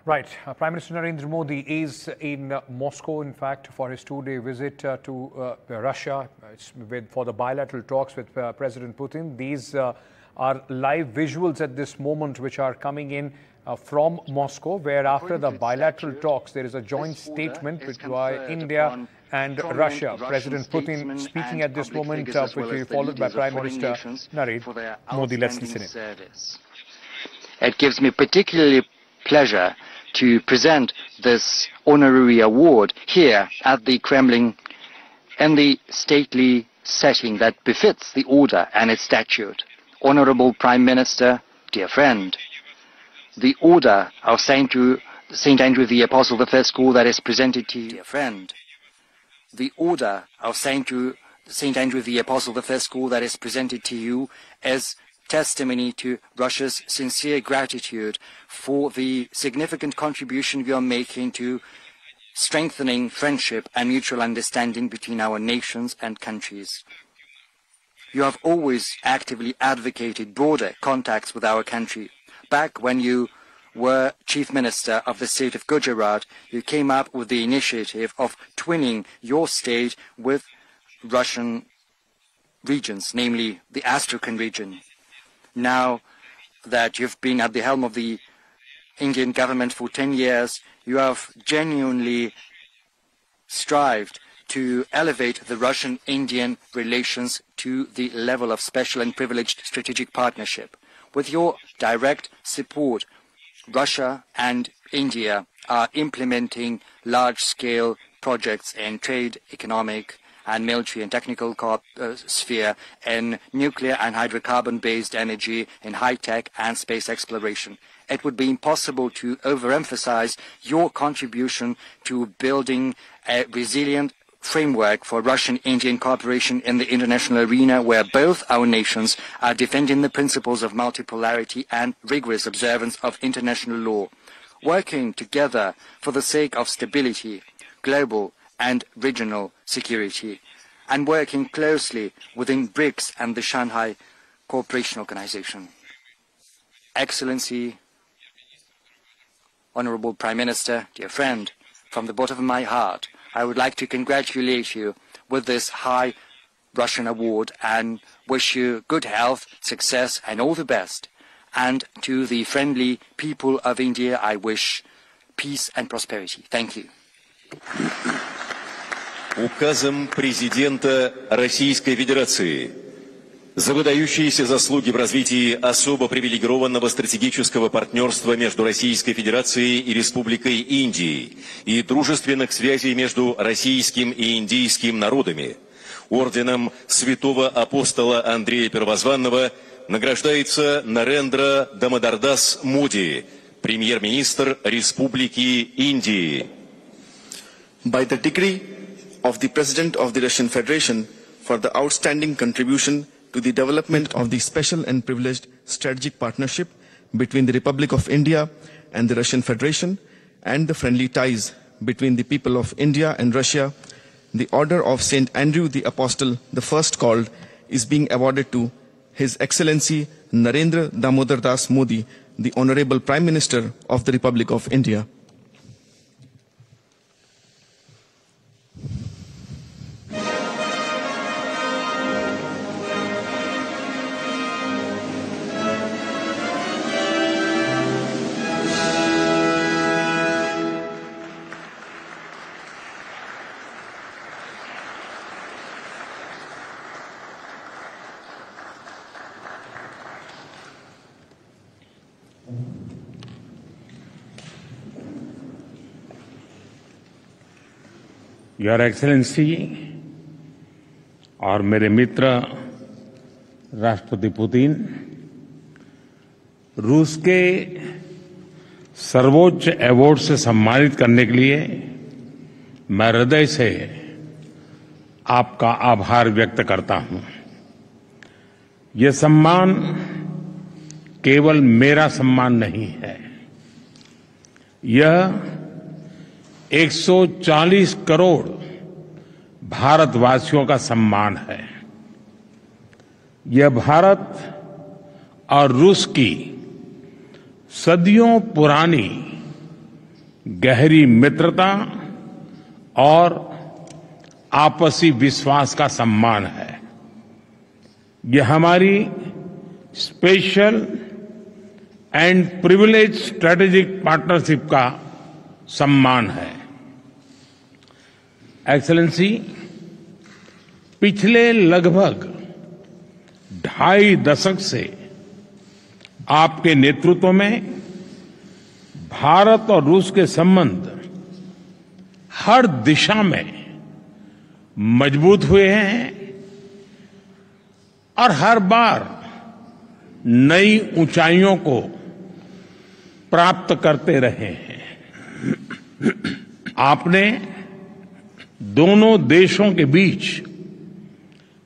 Right. Prime Minister Narendra Modi is in Moscow, in fact, for his two-day visit to Russia for the bilateral talks with President Putin. These are live visuals at this moment which are coming in from Moscow, where after the bilateral talks, there is a joint statement between India and Russia. President Putin speaking at this moment, which will be followed by Prime Minister Narendra Modi. Let's listen in. It gives me particularly pleasure to present this honorary award here at the Kremlin in the stately setting that befits the order and its statute. Honorable Prime Minister, dear friend, the order of St. Andrew the Apostle, the first school that is presented to you, dear friend, the order of St. Andrew the Apostle, the first school that is presented to you is testimony to Russia's sincere gratitude for the significant contribution you are making to strengthening friendship and mutual understanding between our nations and countries. You have always actively advocated broader contacts with our country. Back when you were Chief Minister of the state of Gujarat, you came up with the initiative of twinning your state with Russian regions, namely the Astrakhan region. Now that you've been at the helm of the Indian government for 10 years, you have genuinely strived to elevate the Russian-Indian relations to the level of special and privileged strategic partnership. With your direct support, Russia and India are implementing large-scale projects in trade, economic, and military and technical sphere, in nuclear and hydrocarbon-based energy, in high-tech and space exploration. It would be impossible to overemphasize your contribution to building a resilient framework for Russian-Indian cooperation in the international arena, where both our nations are defending the principles of multipolarity and rigorous observance of international law, working together for the sake of stability, global and regional security, and working closely within BRICS and the Shanghai Cooperation Organization. Excellency, Honorable Prime Minister, dear friend, from the bottom of my heart, I would like to congratulate you with this high Russian award and wish you good health, success, and all the best. And to the friendly people of India, I wish peace and prosperity. Thank you. Указом президента Российской Федерации за выдающиеся заслуги в развитии особо привилегированного стратегического партнерства между Российской Федерацией и Республикой Индии и дружественных связей между российским и индийским народами орденом Святого Апостола Андрея Первозванного награждается Нарендра Дамодардас Моди, премьер-министр Республики Индии. By the decree of the President of the Russian Federation for the outstanding contribution to the development of the special and privileged strategic partnership between the Republic of India and the Russian Federation and the friendly ties between the people of India and Russia, the Order of St. Andrew the Apostle, the first called, is being awarded to His Excellency Narendra Damodar Das Modi, the Honorable Prime Minister of the Republic of India. Your excellency और मेरे मित्र राष्ट्रपति Putin, रूस के सर्वोच्च award से सम्मानित करने के लिए मैं हृदय से आपका आभार व्यक्त करता हूं। यह सम्मान केवल मेरा सम्मान नहीं है, यह 140 करोड़ भारतवासियों का सम्मान है। यह भारत और रूस की सदियों पुरानी गहरी मित्रता और आपसी विश्वास का सम्मान है। यह हमारी special and privilege strategic partnership का सम्मान है। एक्सेलेंसी, पिछले लगभग 2.5 दशक से आपके नेतृत्व में भारत और रूस के संबंध हर दिशा में मजबूत हुए हैं और हर बार नई ऊंचाइयों को प्राप्त करते रहे हैं। आपने दोनों देशों के बीच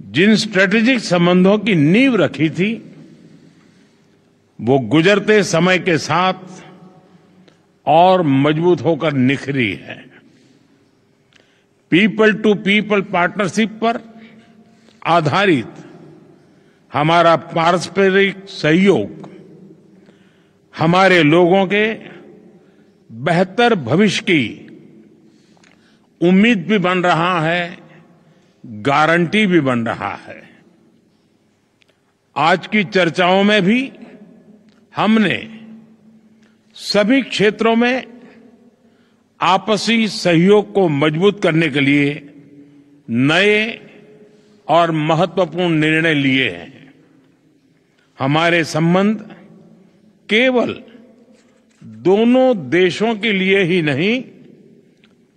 जिन स्ट्रेटेजिक संबंधों की नींव रखी थी, वो गुजरते समय के साथ और मजबूत होकर निखरी है। पीपल टू पीपल पार्टनरशिप पर आधारित हमारा पारस्परिक सहयोग हमारे लोगों के बेहतर भविष्य की उम्मीद भी बन रहा है, गारंटी भी बन रहा है। आज की चर्चाओं में भी हमने सभी क्षेत्रों में आपसी सहयोग को मजबूत करने के लिए नए और महत्वपूर्ण निर्णय लिए हैं। हमारे संबंध केवल दोनों देशों के लिए ही नहीं,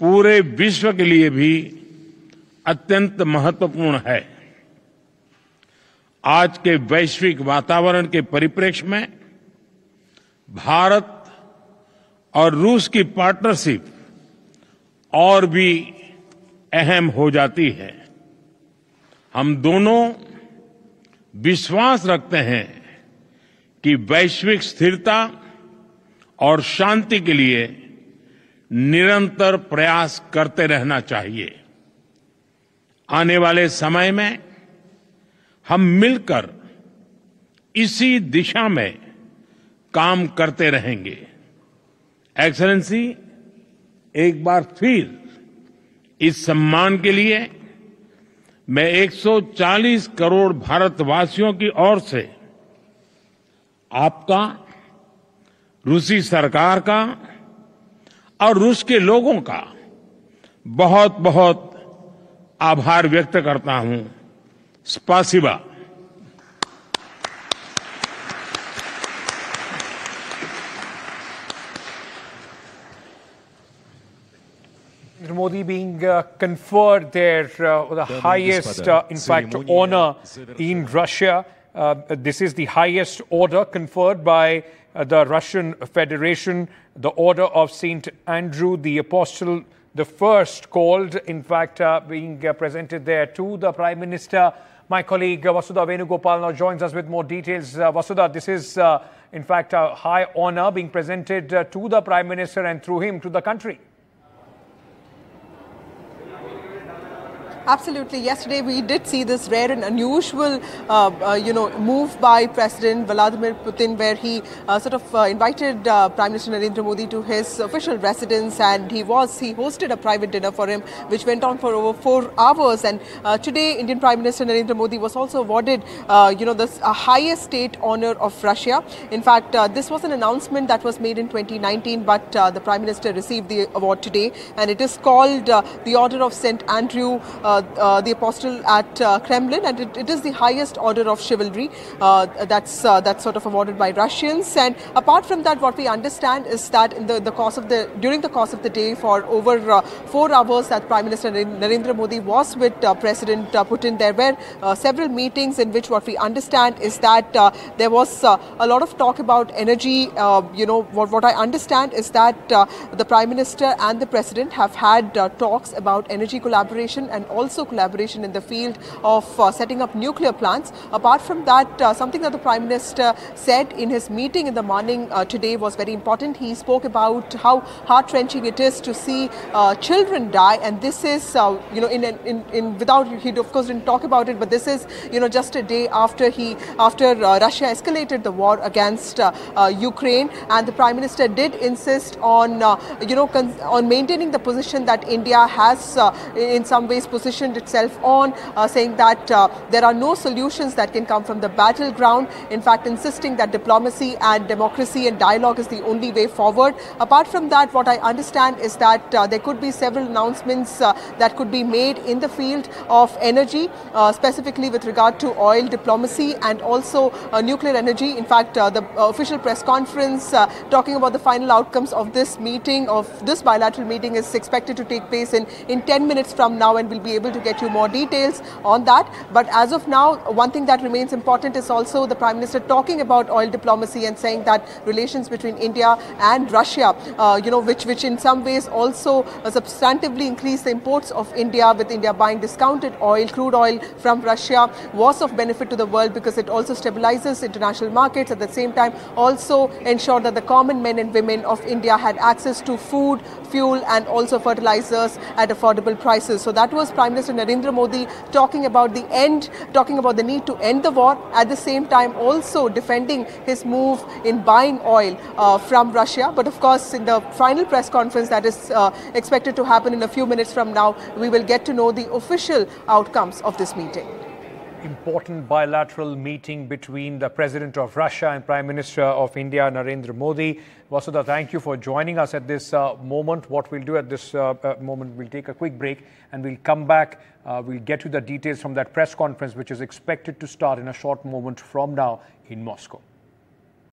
पूरे विश्व के लिए भी अत्यंत महत्वपूर्ण है। आज के वैश्विक वातावरण के परिप्रेक्ष्य में भारत और रूस की पार्टनरशिप और भी अहम हो जाती है। हम दोनों विश्वास रखते हैं कि वैश्विक स्थिरता और शांति के लिए निरंतर प्रयास करते रहना चाहिए। आने वाले समय में हम मिलकर इसी दिशा में काम करते रहेंगे। एक्सेलेंसी, एक बार फिर इस सम्मान के लिए मैं 140 करोड़ भारतवासियों की ओर से आपका, रूसी सरकार का और रूस के लोगों का बहुत बहुत आभार व्यक्त करता हूं। स्पासिबा। Modi being conferred there the highest, in fact, honor in Russia. This is the highest order conferred by the Russian Federation, the Order of St. Andrew the Apostle, the first called, in fact, being presented there to the Prime Minister. My colleague Vasudha Venugopal now joins us with more details. Vasudha, this is, in fact, a high honor being presented to the Prime Minister and through him to the country. Absolutely. Yesterday, we did see this rare and unusual, move by President Vladimir Putin, where he invited Prime Minister Narendra Modi to his official residence, and he hosted a private dinner for him, which went on for over 4 hours. And today, Indian Prime Minister Narendra Modi was also awarded, this highest state honor of Russia. In fact, this was an announcement that was made in 2019, but the Prime Minister received the award today, and it is called the Order of St. Andrew the Apostle at Kremlin, and it is the highest order of chivalry that's sort of awarded by Russians. And apart from that, what we understand is that in during the course of the day, for over 4 hours, that Prime Minister Narendra Modi was with President Putin. There were several meetings in which what we understand is that there was a lot of talk about energy. What I understand is that the Prime Minister and the President have had talks about energy collaboration and also also collaboration in the field of setting up nuclear plants. Apart from that, something that the Prime Minister said in his meeting in the morning today was very important. He spoke about how heart-wrenching it is to see children die, and this is, without, he of course didn't talk about it, but this is, just a day after Russia escalated the war against Ukraine, and the Prime Minister did insist on, on maintaining the position that India has in some ways positioned itself on, saying that there are no solutions that can come from the battleground. In fact, insisting that diplomacy and democracy and dialogue is the only way forward. Apart from that, what I understand is that there could be several announcements that could be made in the field of energy, specifically with regard to oil diplomacy and also nuclear energy. In fact, the official press conference talking about the final outcomes of this meeting, of this bilateral meeting, is expected to take place in 10 minutes from now, and we'll be able to get you more details on that. But as of now, one thing that remains important is also the Prime Minister talking about oil diplomacy and saying that relations between India and Russia, which in some ways also substantively increase the imports of India, with India buying discounted oil, crude oil from Russia, was of benefit to the world because it also stabilizes international markets, at the same time also ensure that the common men and women of India had access to food, fuel and also fertilizers at affordable prices. So that was Prime Minister Narendra Modi talking about the need to end the war, at the same time also defending his move in buying oil from Russia. But of course, in the final press conference that is expected to happen in a few minutes from now, we will get to know the official outcomes of this meeting. Important bilateral meeting between the President of Russia and Prime Minister of India, Narendra Modi. Vasudha, thank you for joining us at this moment. What we'll do at this moment, we'll take a quick break and we'll come back. We'll get you the details from that press conference, which is expected to start in a short moment from now in Moscow.